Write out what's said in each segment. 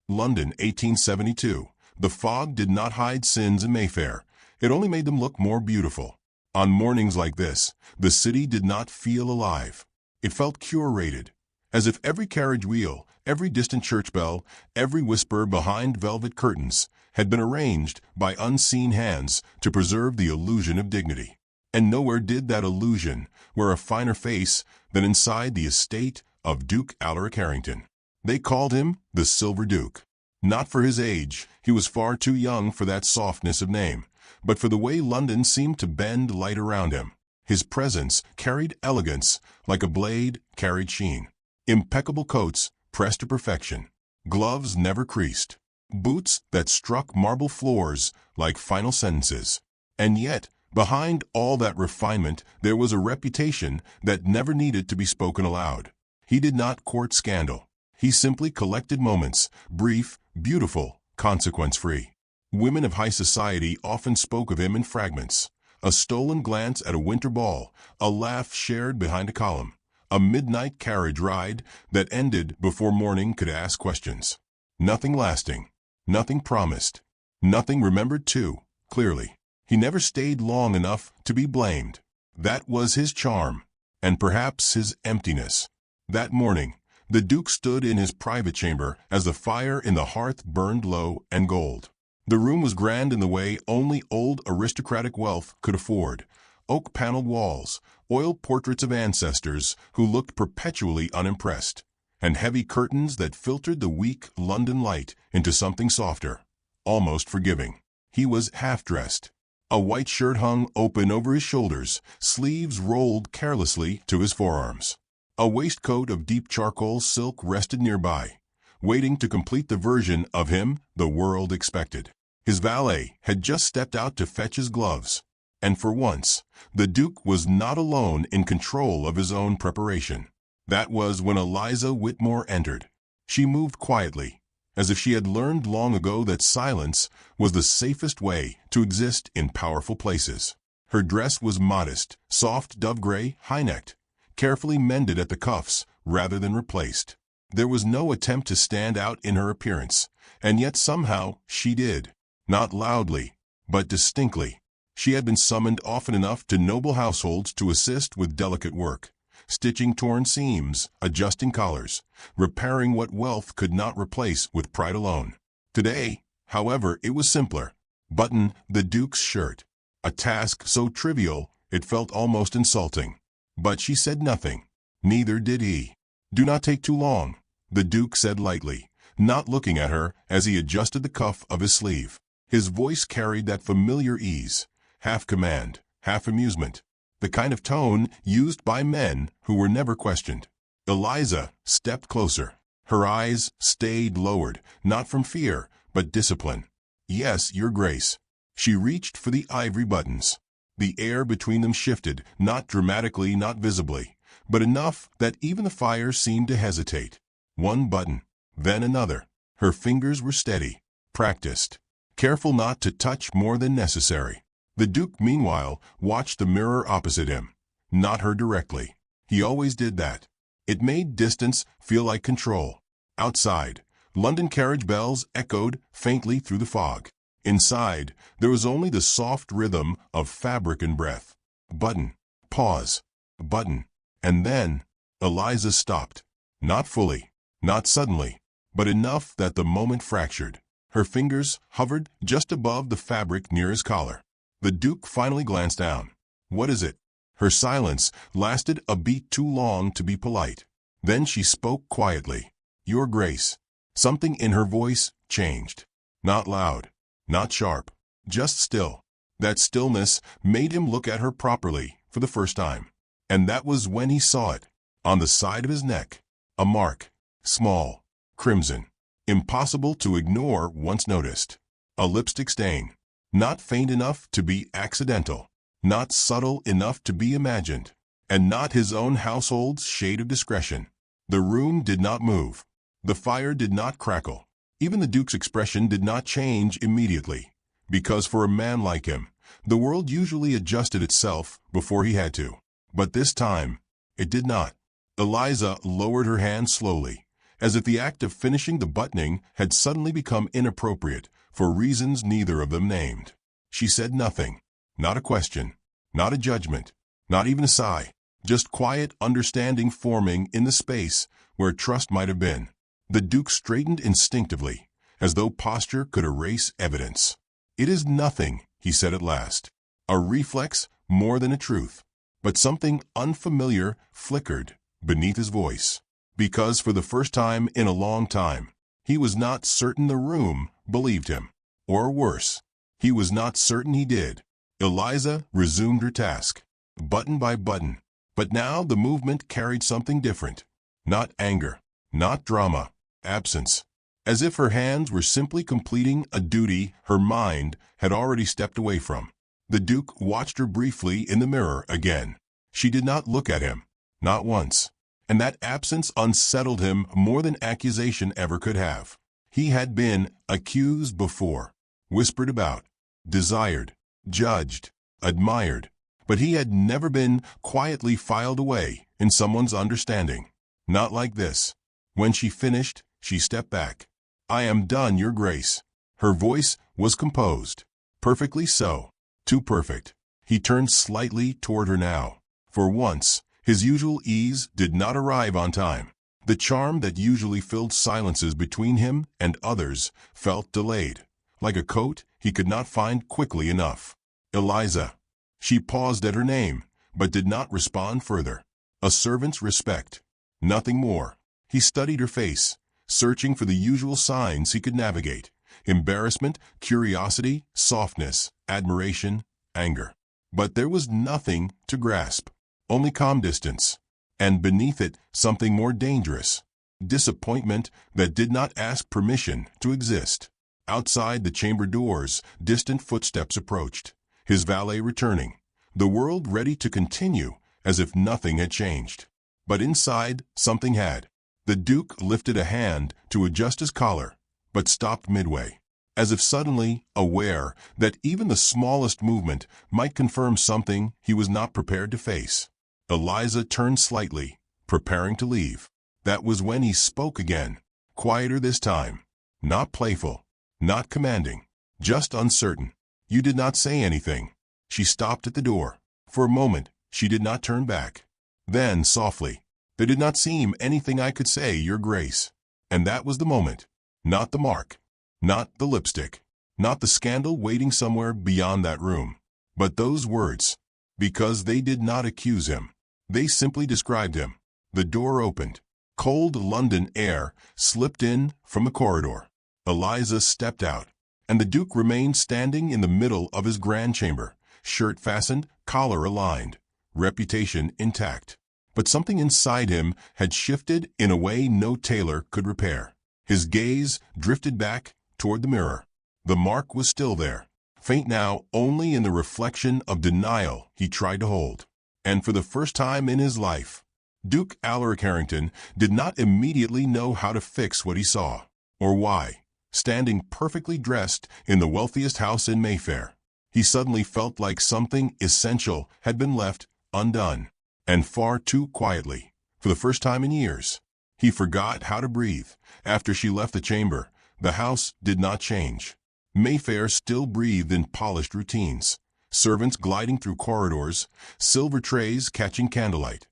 London, 1872. The fog did not hide sins in Mayfair. It only made them look more beautiful. On mornings like this, the city did not feel alive. It felt curated, as if every carriage wheel, every distant church bell, every whisper behind velvet curtains had been arranged by unseen hands to preserve the illusion of dignity. And nowhere did that illusion wear a finer face than inside the estate of Duke Alaric Harrington. They called him the Silver Duke. Not for his age, he was far too young for that softness of name, but for the way London seemed to bend light around him. His presence carried elegance like a blade carried sheen. Impeccable coats pressed to perfection, gloves never creased, boots that struck marble floors like final sentences. And yet, behind all that refinement, there was a reputation that never needed to be spoken aloud. He did not court scandal. He simply collected moments, brief, beautiful, consequence-free. Women of high society often spoke of him in fragments. A stolen glance at a winter ball, a laugh shared behind a column, a midnight carriage ride that ended before morning could ask questions. Nothing lasting, nothing promised, nothing remembered too clearly. He never stayed long enough to be blamed. That was his charm, and perhaps his emptiness. That morning, the Duke stood in his private chamber as the fire in the hearth burned low and gold. The room was grand in the way only old aristocratic wealth could afford. Oak-paneled walls, oil portraits of ancestors who looked perpetually unimpressed, and heavy curtains that filtered the weak London light into something softer, almost forgiving. He was half-dressed. A white shirt hung open over his shoulders, sleeves rolled carelessly to his forearms. A waistcoat of deep charcoal silk rested nearby, waiting to complete the version of him the world expected. His valet had just stepped out to fetch his gloves, and for once, the Duke was not alone in control of his own preparation. That was when Eliza Whitmore entered. She moved quietly, as if she had learned long ago that silence was the safest way to exist in powerful places. Her dress was modest, soft dove-gray, high-necked, carefully mended at the cuffs rather than replaced. There was no attempt to stand out in her appearance, and yet somehow she did. Not loudly, but distinctly. She had been summoned often enough to noble households to assist with delicate work, stitching torn seams, adjusting collars, repairing what wealth could not replace with pride alone. Today, however, it was simpler. Button the Duke's shirt, a task so trivial it felt almost insulting. But she said nothing. Neither did he. "Do not take too long," the Duke said lightly, not looking at her as he adjusted the cuff of his sleeve. His voice carried that familiar ease, half command, half amusement, the kind of tone used by men who were never questioned. Eliza stepped closer. Her eyes stayed lowered, not from fear, but discipline. "Yes, Your Grace." She reached for the ivory buttons. The air between them shifted, not dramatically, not visibly, but enough that even the fire seemed to hesitate. One button, then another. Her fingers were steady, practiced, careful not to touch more than necessary. The Duke, meanwhile, watched the mirror opposite him, not her directly. He always did that. It made distance feel like control. Outside, London carriage bells echoed faintly through the fog. Inside, there was only the soft rhythm of fabric and breath. Button, pause, button, and then Eliza stopped. Not fully, not suddenly, but enough that the moment fractured. Her fingers hovered just above the fabric near his collar. The Duke finally glanced down. "What is it?" Her silence lasted a beat too long to be polite. Then she spoke quietly. "Your Grace." Something in her voice changed. Not loud, not sharp, just still. That stillness made him look at her properly for the first time. And that was when he saw it. On the side of his neck, a mark, small, crimson, impossible to ignore once noticed. A lipstick stain, not faint enough to be accidental, not subtle enough to be imagined, and not his own household's shade of discretion. The room did not move. The fire did not crackle. Even the Duke's expression did not change immediately, because for a man like him, the world usually adjusted itself before he had to. But this time, it did not. Eliza lowered her hand slowly, as if the act of finishing the buttoning had suddenly become inappropriate for reasons neither of them named. She said nothing, not a question, not a judgment, not even a sigh, just quiet understanding forming in the space where trust might have been. The Duke straightened instinctively, as though posture could erase evidence. "It is nothing," he said at last. A reflex more than a truth. But something unfamiliar flickered beneath his voice. Because for the first time in a long time, he was not certain the room believed him. Or worse, he was not certain he did. Eliza resumed her task, button by button. But now the movement carried something different. Not anger, not drama, absence. As if her hands were simply completing a duty her mind had already stepped away from. The Duke watched her briefly in the mirror again. She did not look at him, not once. And that absence unsettled him more than accusation ever could have. He had been accused before, whispered about, desired, judged, admired. But he had never been quietly filed away in someone's understanding. Not like this. When she finished, she stepped back. "I am done, Your Grace." Her voice was composed. Perfectly so. Too perfect. He turned slightly toward her now. For once, his usual ease did not arrive on time. The charm that usually filled silences between him and others felt delayed, like a coat he could not find quickly enough. "Eliza." She paused at her name, but did not respond further. A servant's respect. Nothing more. He studied her face, searching for the usual signs he could navigate. Embarrassment, curiosity, softness, admiration, anger. But there was nothing to grasp. Only calm distance. And beneath it, something more dangerous. Disappointment that did not ask permission to exist. Outside the chamber doors, distant footsteps approached. His valet returning, the world ready to continue as if nothing had changed. But inside, something had. The Duke lifted a hand to adjust his collar, but stopped midway, as if suddenly aware that even the smallest movement might confirm something he was not prepared to face. Eliza turned slightly, preparing to leave. That was when he spoke again, quieter this time, not playful, not commanding, just uncertain. "You did not say anything." She stopped at the door. For a moment, she did not turn back. Then, softly, "There did not seem anything I could say, Your Grace." And that was the moment. Not the mark. Not the lipstick. Not the scandal waiting somewhere beyond that room. But those words. Because they did not accuse him. They simply described him. The door opened. Cold London air slipped in from the corridor. Eliza stepped out. And the Duke remained standing in the middle of his grand chamber, shirt fastened, collar aligned, reputation intact. But something inside him had shifted in a way no tailor could repair. His gaze drifted back toward the mirror. The mark was still there, faint now only in the reflection of denial he tried to hold. And for the first time in his life, Duke Alaric Harrington did not immediately know how to fix what he saw, or why. Standing perfectly dressed in the wealthiest house in Mayfair, he suddenly felt like something essential had been left undone, and far too quietly. For the first time in years, he forgot how to breathe. After she left the chamber, the house did not change. Mayfair still breathed in polished routines, servants gliding through corridors, silver trays catching candlelight,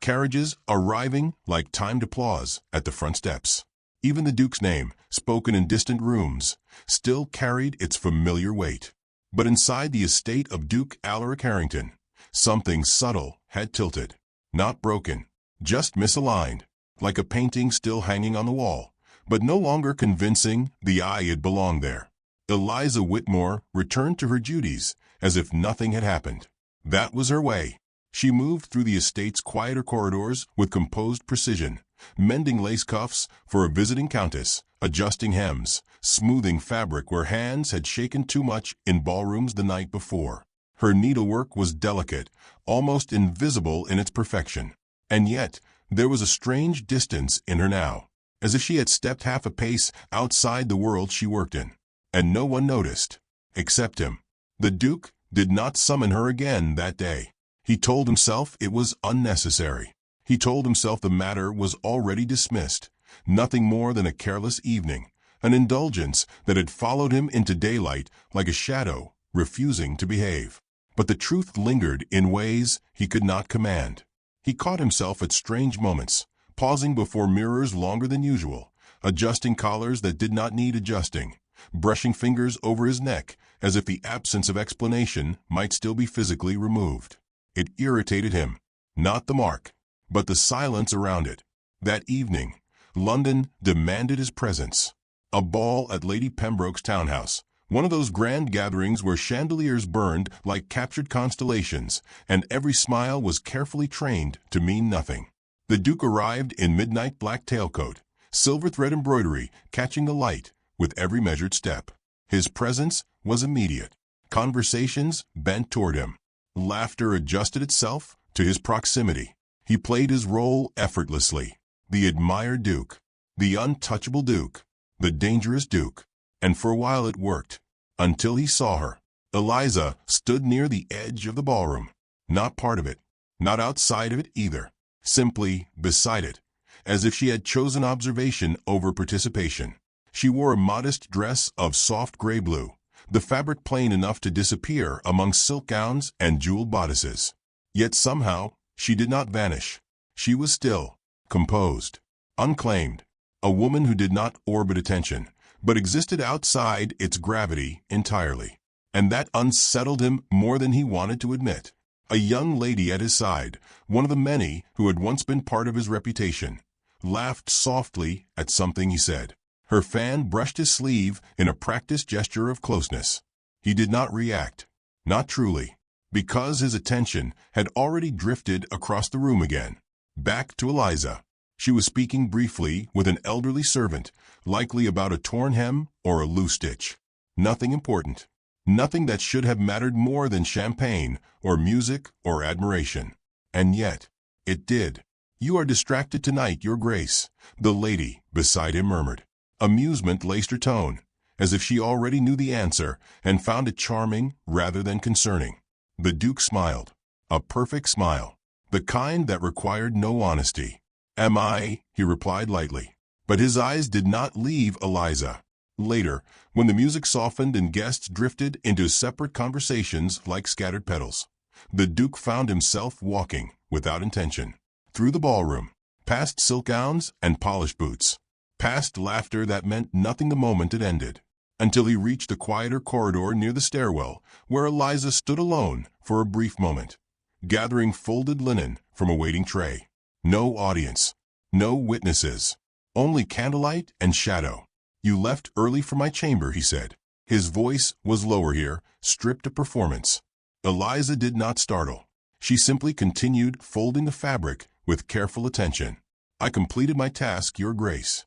carriages arriving like timed applause at the front steps. Even the Duke's name, spoken in distant rooms, still carried its familiar weight. But inside the estate of Duke Alaric Harrington, something subtle had tilted. Not broken, just misaligned, like a painting still hanging on the wall, but no longer convincing the eye it belonged there. Eliza Whitmore returned to her duties as if nothing had happened. That was her way. She moved through the estate's quieter corridors with composed precision, mending lace cuffs for a visiting countess, adjusting hems, smoothing fabric where hands had shaken too much in ballrooms the night before. Her needlework was delicate, almost invisible in its perfection. And yet, there was a strange distance in her now, as if she had stepped half a pace outside the world she worked in. And no one noticed, except him. The Duke did not summon her again that day. He told himself it was unnecessary. He told himself the matter was already dismissed, Nothing more than a careless evening, an indulgence that had followed him into daylight like a shadow, refusing to behave. But the truth lingered in ways he could not command. He caught himself at strange moments, pausing before mirrors longer than usual, adjusting collars that did not need adjusting, brushing fingers over his neck as if the absence of explanation might still be physically removed. It irritated him, not the mark, but the silence around it. That evening, London demanded his presence. A ball at Lady Pembroke's townhouse, one of those grand gatherings where chandeliers burned like captured constellations, and every smile was carefully trained to mean nothing. The Duke arrived in midnight black tailcoat, silver thread embroidery catching the light with every measured step. His presence was immediate. Conversations bent toward him. Laughter adjusted itself to his proximity. He played his role effortlessly. The admired Duke, the untouchable Duke, the dangerous Duke. And for a while it worked, until he saw her. Eliza stood near the edge of the ballroom, not part of it, not outside of it either, simply beside it, as if she had chosen observation over participation. She wore a modest dress of soft gray blue, the fabric plain enough to disappear among silk gowns and jeweled bodices. Yet somehow she did not vanish. She was still, composed, unclaimed, a woman who did not orbit attention, but existed outside its gravity entirely. And that unsettled him more than he wanted to admit. A young lady at his side, one of the many who had once been part of his reputation, laughed softly at something he said. Her fan brushed his sleeve in a practiced gesture of closeness. He did not react. Not truly. Because his attention had already drifted across the room again. Back to Eliza. She was speaking briefly with an elderly servant, likely about a torn hem or a loose stitch. Nothing important. Nothing that should have mattered more than champagne or music or admiration. And yet, it did. "You are distracted tonight, Your Grace," the lady beside him murmured. Amusement laced her tone, as if she already knew the answer and found it charming rather than concerning. The Duke smiled. A perfect smile. The kind that required no honesty. "Am I?" he replied lightly. But his eyes did not leave Eliza. Later, when the music softened and guests drifted into separate conversations like scattered petals, the Duke found himself walking, without intention, through the ballroom, past silk gowns and polished boots, past laughter that meant nothing the moment it ended, until he reached a quieter corridor near the stairwell, where Eliza stood alone for a brief moment, gathering folded linen from a waiting tray. No audience, no witnesses, only candlelight and shadow. "You left early for my chamber," he said. His voice was lower here, stripped of performance. Eliza did not startle. She simply continued folding the fabric with careful attention. "I completed my task, Your Grace."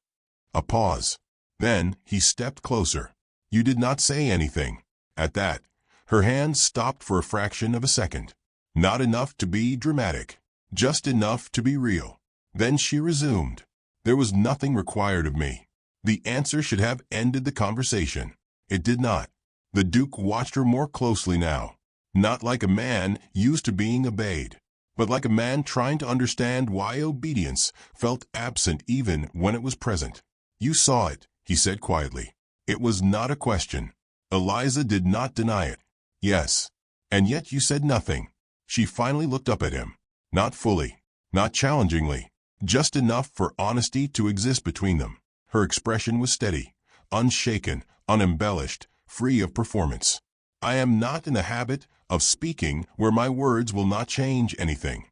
A pause. Then he stepped closer. "You did not say anything." At that, her hand stopped for a fraction of a second. Not enough to be dramatic, just enough to be real. Then she resumed. "There was nothing required of me." The answer should have ended the conversation. It did not. The Duke watched her more closely now, not like a man used to being obeyed, but like a man trying to understand why obedience felt absent even when it was present. "You saw it," he said quietly. It was not a question. Eliza did not deny it. "Yes. And yet you said nothing." She finally looked up at him. Not fully, not challengingly, just enough for honesty to exist between them. Her expression was steady, unshaken, unembellished, free of performance. "I am not in the habit of speaking where my words will not change anything."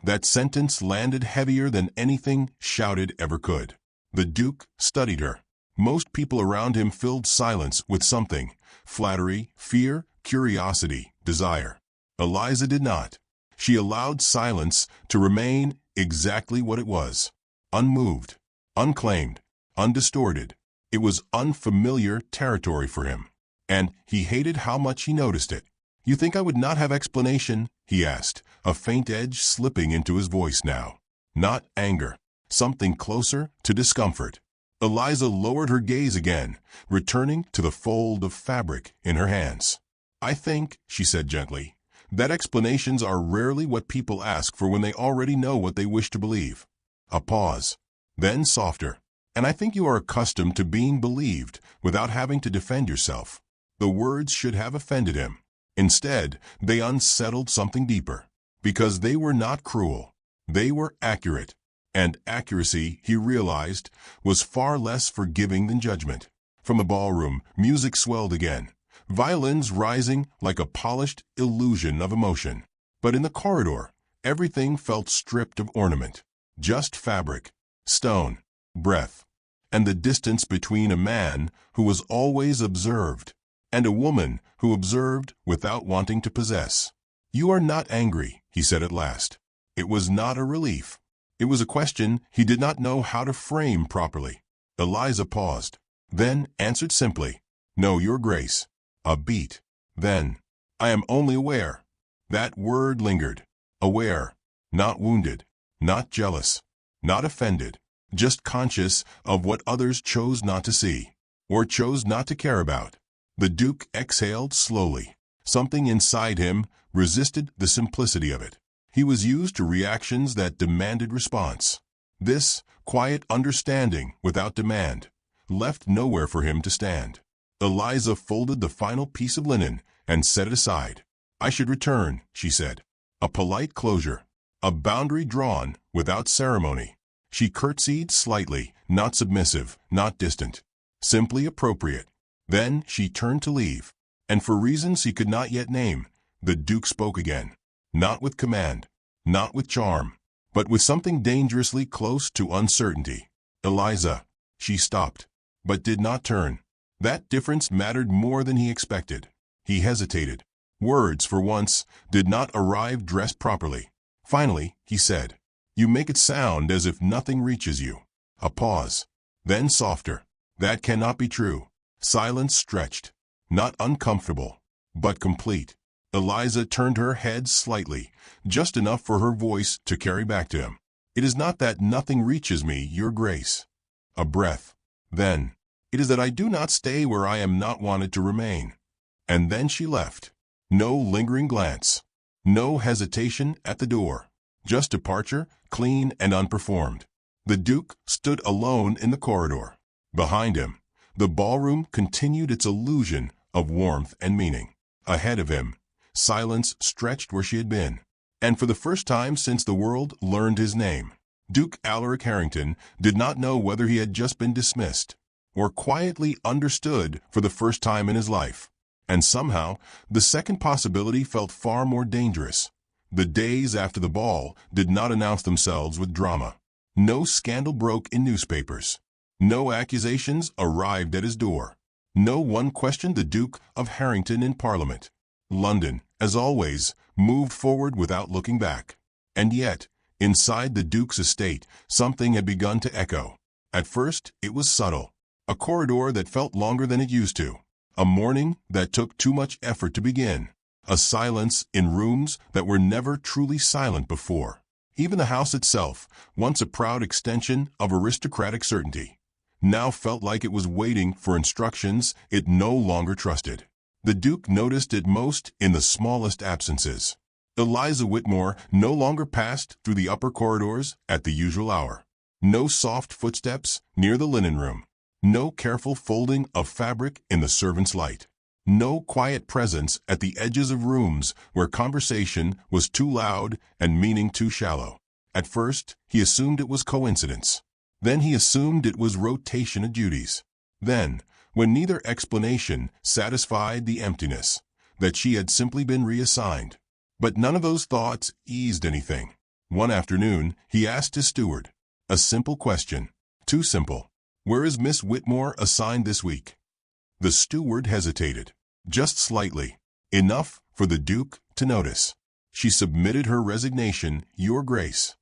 That sentence landed heavier than anything shouted ever could. The Duke studied her. Most people around him filled silence with something: flattery, fear, curiosity, desire. Eliza did not. She allowed silence to remain exactly what it was: unmoved, unclaimed, undistorted. It was unfamiliar territory for him, and he hated how much he noticed it. "You think I would not have explanation?" he asked, a faint edge slipping into his voice now. Not anger, something closer to discomfort. Eliza lowered her gaze again, returning to the fold of fabric in her hands. "I think," she said gently, "that explanations are rarely what people ask for when they already know what they wish to believe." A pause. Then softer. and I think you are accustomed to being believed without having to defend yourself." The words should have offended him. Instead, they unsettled something deeper, because they were not cruel. They were accurate, and accuracy, he realized, was far less forgiving than judgment. From the ballroom, music swelled again, violins rising like a polished illusion of emotion. But in the corridor, everything felt stripped of ornament, just fabric, stone, breath, and the distance between a man who was always observed and a woman who observed without wanting to possess. "You are not angry," he said at last. It was not a relief. It was a question he did not know how to frame properly. Eliza paused, then answered simply, "No, Your Grace." A beat. Then, "I am only aware." That word lingered. Aware. Not wounded. Not jealous. Not offended. Just conscious of what others chose not to see, or chose not to care about. The Duke exhaled slowly. Something inside him resisted the simplicity of it. He was used to reactions that demanded response. This quiet understanding without demand left nowhere for him to stand. Eliza folded the final piece of linen and set it aside. "I should return," she said. A polite closure. A boundary drawn without ceremony. She curtsied slightly, not submissive, not distant. Simply appropriate. Then she turned to leave. And for reasons he could not yet name, the Duke spoke again. Not with command, not with charm, but with something dangerously close to uncertainty. "Eliza." She stopped, but did not turn. That difference mattered more than he expected. He hesitated. Words, for once, did not arrive dressed properly. Finally, he said, "You make it sound as if nothing reaches you." A pause. Then softer. "That cannot be true." Silence stretched. Not uncomfortable, but complete. Eliza turned her head slightly, just enough for her voice to carry back to him. "It is not that nothing reaches me, Your Grace." A breath. Then, "It is that I do not stay where I am not wanted to remain." And then she left. No lingering glance. No hesitation at the door. Just departure, clean and unperformed. The Duke stood alone in the corridor. Behind him, the ballroom continued its illusion of warmth and meaning. Ahead of him, silence stretched where she had been. And for the first time since the world learned his name, Duke Alaric Harrington did not know whether he had just been dismissed, or quietly understood for the first time in his life. And somehow, the second possibility felt far more dangerous. The days after the ball did not announce themselves with drama. No scandal broke in newspapers. No accusations arrived at his door. No one questioned the Duke of Harrington in Parliament. London, as always, moved forward without looking back. And yet, inside the Duke's estate, something had begun to echo. At first, it was subtle. A corridor that felt longer than it used to. A morning that took too much effort to begin. A silence in rooms that were never truly silent before. Even the house itself, once a proud extension of aristocratic certainty, now felt like it was waiting for instructions it no longer trusted. The Duke noticed it most in the smallest absences. Eliza Whitmore no longer passed through the upper corridors at the usual hour. No soft footsteps near the linen room. No careful folding of fabric in the servant's light. No quiet presence at the edges of rooms where conversation was too loud and meaning too shallow. At first, he assumed it was coincidence. Then he assumed it was rotation of duties. Then, when neither explanation satisfied the emptiness, that she had simply been reassigned. But none of those thoughts eased anything. One afternoon, he asked his steward. A simple question. Too simple. "Where is Miss Whitmore assigned this week?" The steward hesitated. Just slightly. Enough for the Duke to notice. "She submitted her resignation, Your Grace."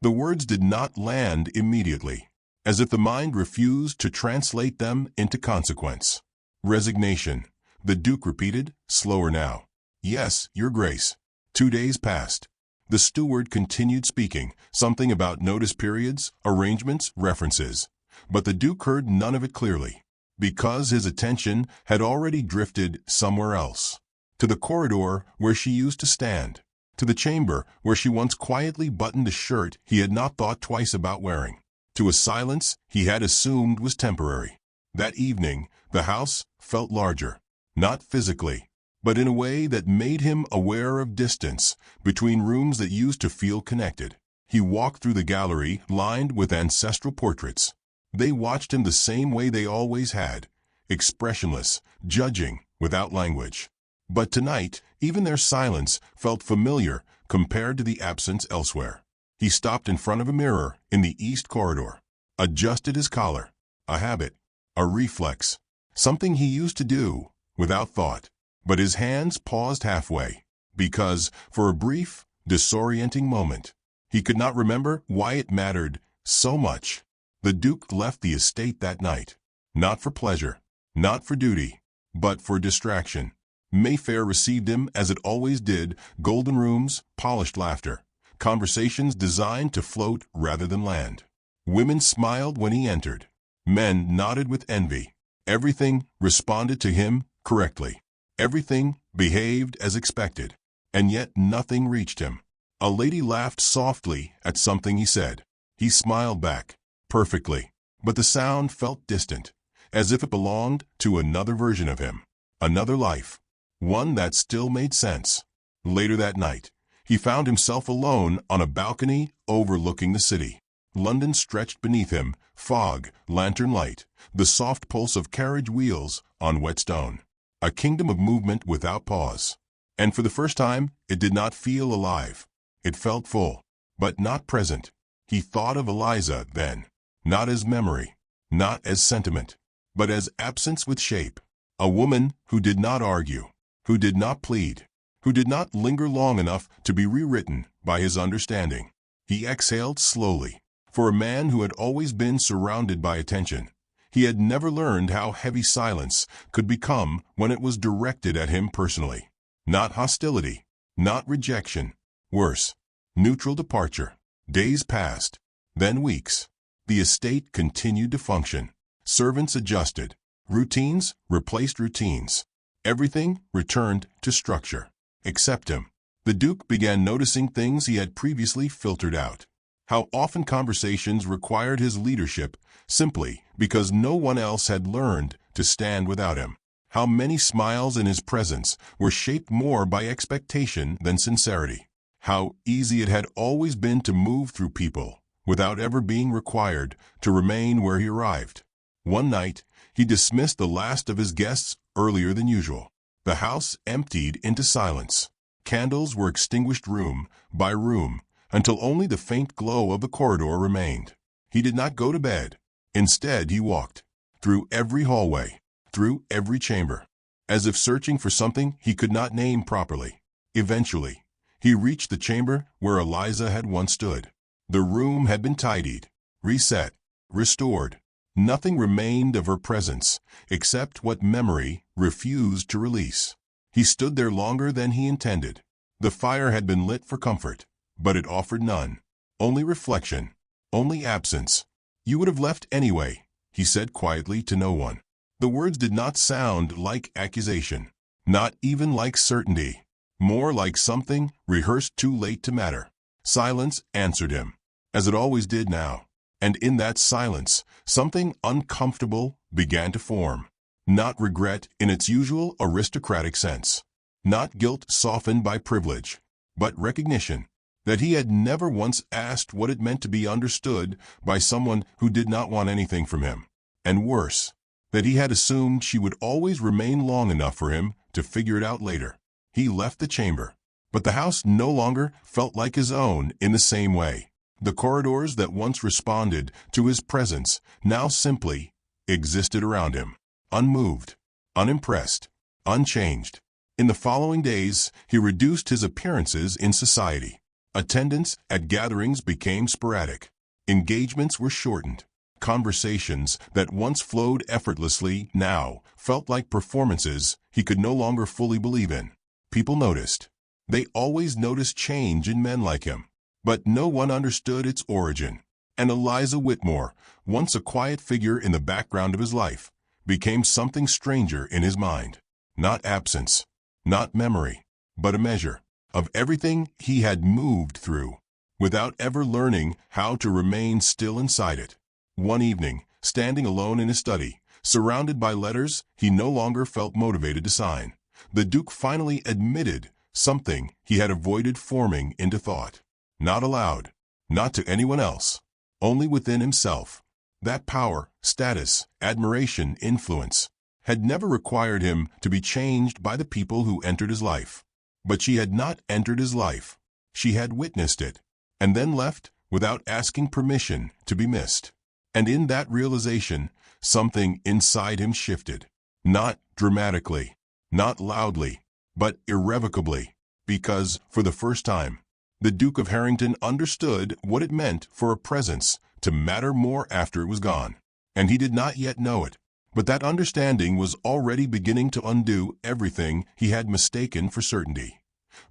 The words did not land immediately, as if the mind refused to translate them into consequence. "Resignation," the Duke repeated, slower now. "Yes, Your Grace." 2 days passed. The steward continued speaking, something about notice periods, arrangements, references. But the Duke heard none of it clearly, because his attention had already drifted somewhere else. To the corridor where she used to stand. To the chamber where she once quietly buttoned a shirt he had not thought twice about wearing. to a silence he had assumed was temporary. That evening, the house felt larger, not physically, but in a way that made him aware of distance between rooms that used to feel connected. He walked through the gallery lined with ancestral portraits. They watched him the same way they always had, expressionless, judging without language. But tonight, even their silence felt familiar compared to the absence elsewhere. He stopped in front of a mirror in the east corridor, adjusted his collar, a habit, a reflex, something he used to do without thought. But his hands paused halfway, because, for a brief, disorienting moment, he could not remember why it mattered so much. The Duke left the estate that night, not for pleasure, not for duty, but for distraction. Mayfair received him as it always did, golden rooms, polished laughter, conversations designed to float rather than land. Women smiled when he entered. Men nodded with envy. Everything responded to him correctly. Everything behaved as expected, and yet nothing reached him. A lady laughed softly at something he said. He smiled back, perfectly, but the sound felt distant, as if it belonged to another version of him, another life, one that still made sense. Later that night, he found himself alone on a balcony overlooking the city. London stretched beneath him, fog, lantern light, the soft pulse of carriage wheels on wet stone. A kingdom of movement without pause. And for the first time, it did not feel alive. It felt full, but not present. He thought of Eliza then, not as memory, not as sentiment, but as absence with shape. A woman who did not argue, who did not plead, who did not linger long enough to be rewritten by his understanding. He exhaled slowly. For a man who had always been surrounded by attention, he had never learned how heavy silence could become when it was directed at him personally. Not hostility, not rejection. Worse, neutral departure. Days passed, then weeks. The estate continued to function. Servants adjusted. Routines replaced routines. Everything returned to structure. Except him. The Duke began noticing things he had previously filtered out. How often conversations required his leadership simply because no one else had learned to stand without him. How many smiles in his presence were shaped more by expectation than sincerity. How easy it had always been to move through people without ever being required to remain where he arrived. One night, he dismissed the last of his guests earlier than usual. The house emptied into silence. Candles were extinguished room by room, until only the faint glow of the corridor remained. He did not go to bed. Instead, he walked through every hallway, through every chamber, as if searching for something he could not name properly. Eventually, he reached the chamber where Eliza had once stood. The room had been tidied, reset, restored. Nothing remained of her presence, except what memory refused to release. He stood there longer than he intended. The fire had been lit for comfort, but it offered none. Only reflection, only absence. "You would have left anyway," he said quietly to no one. The words did not sound like accusation, not even like certainty, more like something rehearsed too late to matter. Silence answered him, as it always did now. And in that silence, something uncomfortable began to form. Not regret in its usual aristocratic sense, not guilt softened by privilege, but recognition that he had never once asked what it meant to be understood by someone who did not want anything from him. And worse, that he had assumed she would always remain long enough for him to figure it out later. He left the chamber, but the house no longer felt like his own in the same way. The corridors that once responded to his presence now simply existed around him, unmoved, unimpressed, unchanged. In the following days, he reduced his appearances in society. Attendance at gatherings became sporadic. Engagements were shortened. Conversations that once flowed effortlessly now felt like performances he could no longer fully believe in. People noticed. They always noticed change in men like him, but no one understood its origin. And Eliza Whitmore, once a quiet figure in the background of his life, became something stranger in his mind. Not absence, not memory, but a measure of everything he had moved through, without ever learning how to remain still inside it. One evening, standing alone in his study, surrounded by letters he no longer felt motivated to sign, the Duke finally admitted something he had avoided forming into thought. Not aloud, not to anyone else, only within himself. That power, status, admiration, influence had never required him to be changed by the people who entered his life. But she had not entered his life. She had witnessed it, and then left without asking permission to be missed. And in that realization, something inside him shifted. Not dramatically, not loudly, but irrevocably, because, for the first time, the Duke of Harrington understood what it meant for a presence to matter more after it was gone. And he did not yet know it, but that understanding was already beginning to undo everything he had mistaken for certainty.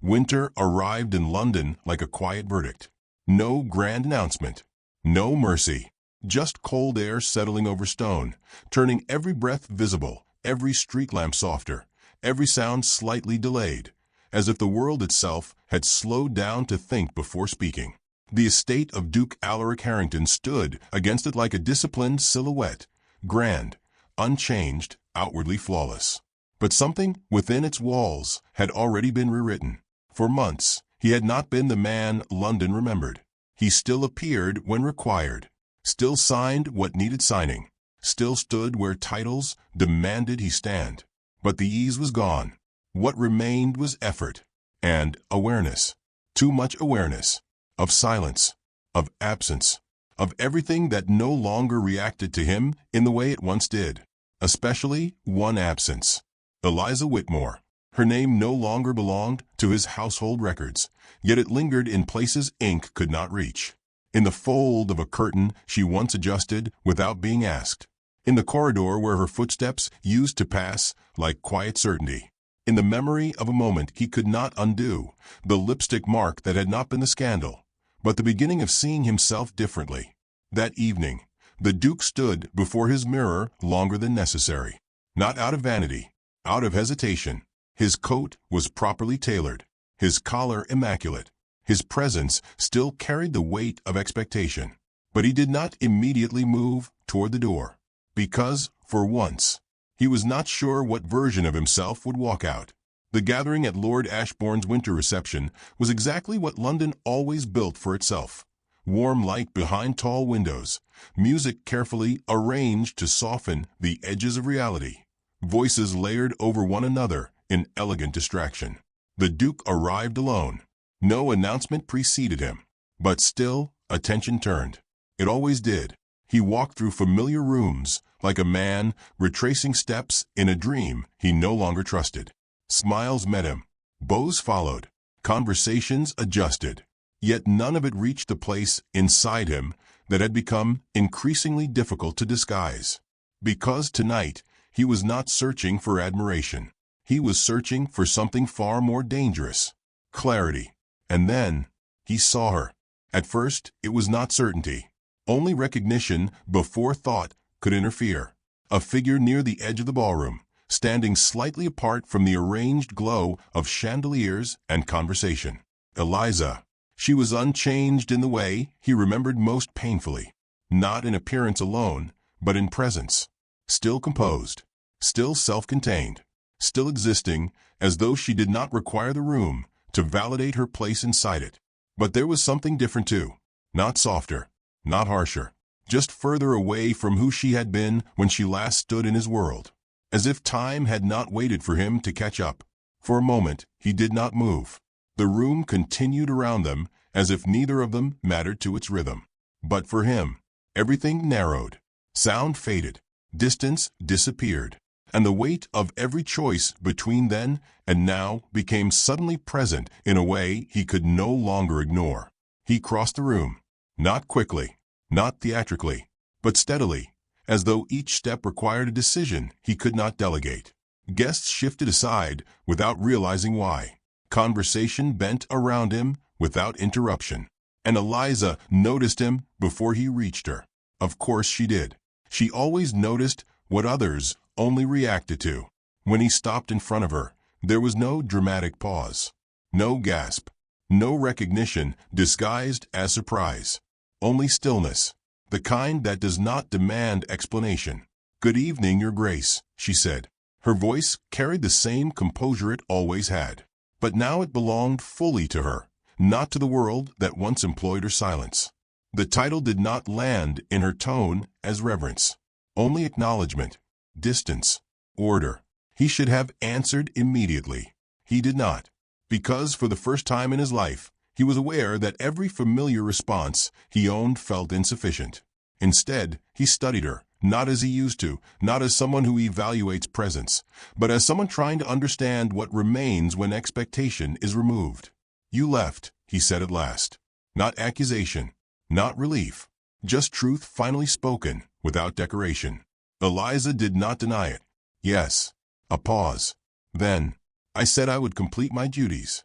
Winter arrived in London like a quiet verdict. No grand announcement, no mercy, just cold air settling over stone, turning every breath visible, every street lamp softer, every sound slightly delayed, as if the world itself had slowed down to think before speaking. The estate of Duke Alaric Harrington stood against it like a disciplined silhouette, grand, unchanged, outwardly flawless. But something within its walls had already been rewritten. For months, he had not been the man London remembered. He still appeared when required, still signed what needed signing, still stood where titles demanded he stand. But the ease was gone. What remained was effort and awareness. Too much awareness. Of silence, of absence, of everything that no longer reacted to him in the way it once did. Especially one absence. Eliza Whitmore. Her name no longer belonged to his household records, yet it lingered in places ink could not reach. In the fold of a curtain she once adjusted without being asked. In the corridor where her footsteps used to pass like quiet certainty. In the memory of a moment he could not undo, the lipstick mark that had not been the scandal, but the beginning of seeing himself differently. That evening, the Duke stood before his mirror longer than necessary. Not out of vanity, out of hesitation. His coat was properly tailored, his collar immaculate. His presence still carried the weight of expectation. But he did not immediately move toward the door, because, for once, he was not sure what version of himself would walk out. The gathering at Lord Ashbourne's winter reception was exactly what London always built for itself. Warm light behind tall windows, music carefully arranged to soften the edges of reality, voices layered over one another in elegant distraction. The Duke arrived alone. No announcement preceded him, but still attention turned. It always did. He walked through familiar rooms like a man retracing steps in a dream he no longer trusted. Smiles met him. Bows followed. Conversations adjusted. Yet none of it reached the place inside him that had become increasingly difficult to disguise. Because tonight, he was not searching for admiration. He was searching for something far more dangerous. Clarity. And then, he saw her. At first, it was not certainty. Only recognition before thought could interfere. A figure near the edge of the ballroom, standing slightly apart from the arranged glow of chandeliers and conversation. Eliza. She was unchanged in the way he remembered most painfully. Not in appearance alone, but in presence. Still composed. Still self-contained. Still existing as though she did not require the room to validate her place inside it. But there was something different too. Not softer. Not harsher. Just further away from who she had been when she last stood in his world. As if time had not waited for him to catch up. For a moment, he did not move. The room continued around them as if neither of them mattered to its rhythm. But for him, everything narrowed. Sound faded. Distance disappeared. And the weight of every choice between then and now became suddenly present in a way he could no longer ignore. He crossed the room. Not quickly, not theatrically, but steadily, as though each step required a decision he could not delegate. Guests shifted aside without realizing why. Conversation bent around him without interruption. And Eliza noticed him before he reached her. Of course she did. She always noticed what others only reacted to. When he stopped in front of her, there was no dramatic pause. No gasp. No recognition disguised as surprise. Only stillness. the kind that does not demand explanation. "Good evening, Your Grace," she said. Her voice carried the same composure it always had. But now it belonged fully to her, not to the world that once employed her silence. The title did not land in her tone as reverence. Only acknowledgement, distance, order. He should have answered immediately. He did not, because for the first time in his life, he was aware that every familiar response he owned felt insufficient. Instead, he studied her, not as he used to, not as someone who evaluates presence, but as someone trying to understand what remains when expectation is removed. "You left," he said at last. Not accusation, not relief, just truth finally spoken, without decoration. Eliza did not deny it. "Yes." A pause. Then, "I said I would complete my duties."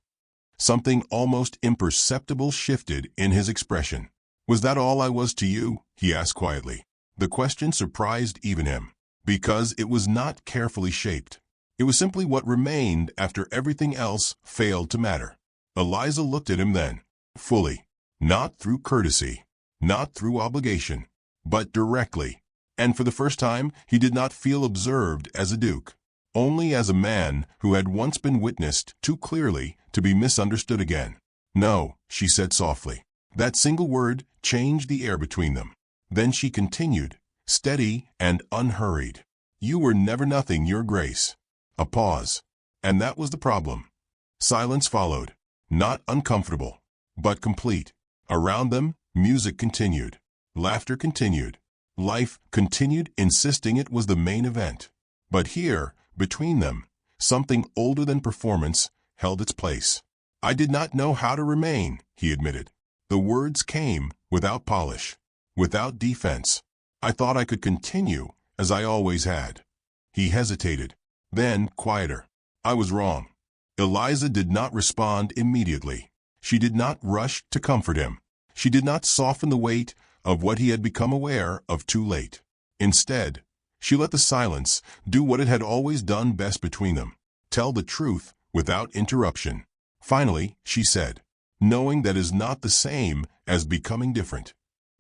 Something almost imperceptible shifted in his expression. "Was that all I was to you?" he asked quietly. The question surprised even him, because it was not carefully shaped. It was simply what remained after everything else failed to matter. Eliza looked at him then, fully, not through courtesy, not through obligation, but directly. And for the first time, he did not feel observed as a duke, only as a man who had once been witnessed too clearly to be misunderstood again. "No," she said softly. That single word changed the air between them. Then she continued, steady and unhurried. "You were never nothing, Your Grace." A pause. And that was the problem. Silence followed, not uncomfortable, but complete. Around them, music continued. Laughter continued. Life continued, insisting it was the main event. But here, between them, something older than performance held its place. "I did not know how to remain," he admitted. The words came without polish, without defense. "I thought I could continue as I always had." He hesitated. Then, quieter. "I was wrong." Eliza did not respond immediately. She did not rush to comfort him. She did not soften the weight of what he had become aware of too late. Instead, she let the silence do what it had always done best between them, tell the truth without interruption. Finally, she said, "Knowing that is not the same as becoming different."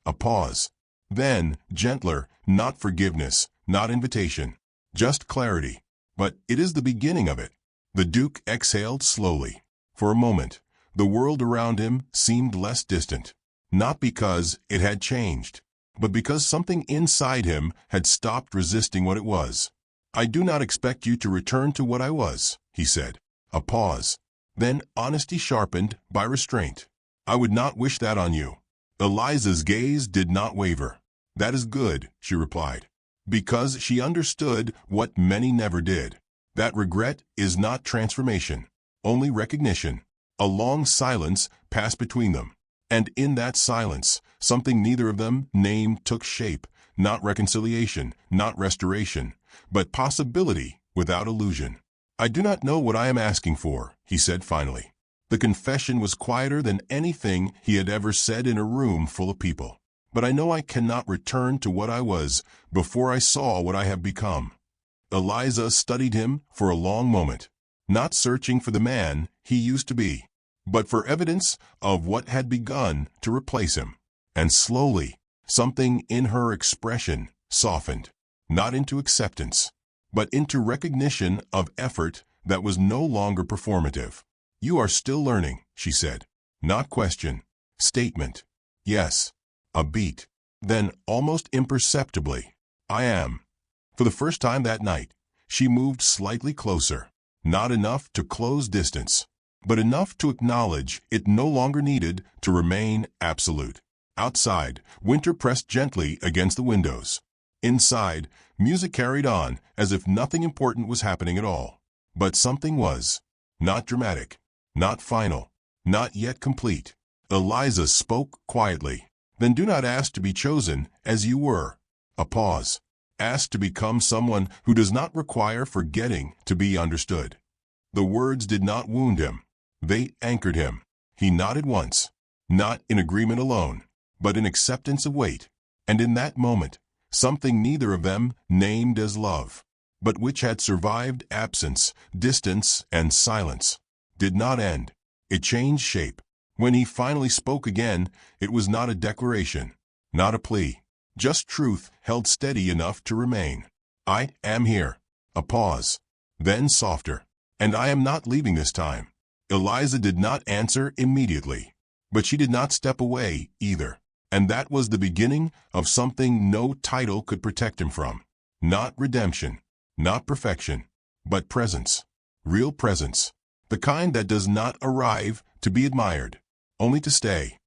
A pause. Then, gentler, not forgiveness, not invitation, just clarity. "But it is the beginning of it." The Duke exhaled slowly. For a moment, the world around him seemed less distant. Not because it had changed, but because something inside him had stopped resisting what it was. "I do not expect you to return to what I was," he said. A pause. Then honesty sharpened by restraint. "I would not wish that on you." Eliza's gaze did not waver. "That is good," she replied, because she understood what many never did. That regret is not transformation, only recognition. A long silence passed between them, and in that silence, something neither of them named took shape, not reconciliation, not restoration, but possibility without illusion. "I do not know what I am asking for," he said finally. The confession was quieter than anything he had ever said in a room full of people. "But I know I cannot return to what I was before I saw what I have become." Eliza studied him for a long moment, not searching for the man he used to be, but for evidence of what had begun to replace him. And slowly, something in her expression softened, not into acceptance, but into recognition of effort that was no longer performative. "You are still learning," she said. Not question. Statement. "Yes." A beat. Then, almost imperceptibly, "I am." For the first time that night, she moved slightly closer. Not enough to close distance, but enough to acknowledge it no longer needed to remain absolute. Outside, winter pressed gently against the windows. Inside, music carried on as if nothing important was happening at all. But something was. Not dramatic, not final, not yet complete. Eliza spoke quietly. "Then do not ask to be chosen as you were." A pause. "Ask to become someone who does not require forgetting to be understood." The words did not wound him. They anchored him. He nodded once, not in agreement alone, but in acceptance of weight. And in that moment, something neither of them named as love, but which had survived absence, distance, and silence, did not end. It changed shape. When he finally spoke again, it was not a declaration, not a plea, Just truth held steady enough to remain. I am here. A pause. Then softer. And I am not leaving this time. Eliza did not answer immediately. But she did not step away either. And that was the beginning of something no title could protect him from. Not redemption. Not perfection. But presence. Real presence. The kind that does not arrive to be admired, only to stay.